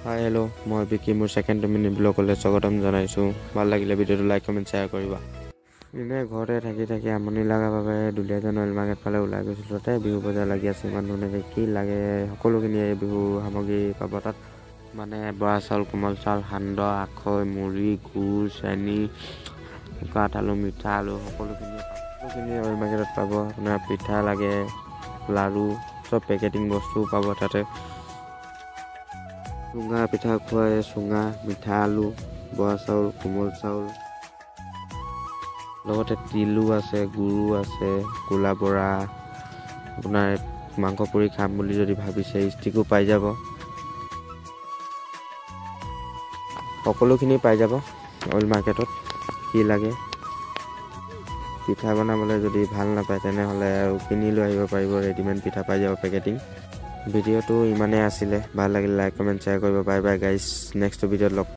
Hi hello' মই বিকি মোৰ second mini ব্লগলৈ স্বাগতম জনাইছোঁ। ভাল লাগিলে ভিডিঅ'টো লাইক কমেণ্ট শ্বেয়াৰ কৰিবা। এনেই ঘৰতে থাকি আমনি লগাৰ বাবে দুলীয়াজান অইল মাৰ্কেট ফালে ওলাই গৈছিলোঁ। তাতে বিহু বজাৰ লাগি আছে, ইমান ধুনীয়াকৈ কি লাগে সকলোখিনি বিহু সামগ্ৰী পাব তাত। মানে বৰা চাউল, কোমল চাউল, সান্দহ, আখৈ, মুড়ি, গুৰ, চেনি, কাঠ আলু, মিঠা আলু সকলোখিনি অইল মাৰ্কেটত পাব। আপোনাৰ পিঠা লাগে, লাড়ু চব পেকেটিং বস্তু পাব তাতে। চুঙা পিঠা খুৱাই, চুঙা, মিঠা আলু, বৰা চাউল, কোমল চাউল, লগতে তিলো আছে, গুৰো আছে, ক'লা বৰা। আপোনাৰ মাংস পুৰি খাম বুলি যদি ভাবিছে ষ্টিকো পাই যাব। সকলোখিনি পাই যাব অইল মাৰ্কেটত। কি লাগে পিঠা বনাবলৈ যদি ভাল নাপায় তেনেহ'লে আৰু কিনি লৈ আহিব পাৰিব, ৰেডিমেড পিঠা পাই যাব পেকেটিং। ভিডিঅ'টো ইমানেই আছিলে, ভাল লাগিলে লাইক কমেণ্ট শ্বেয়াৰ কৰিব। বাই বাই গাইজ, নেক্সট ভিডিঅ'ত লগ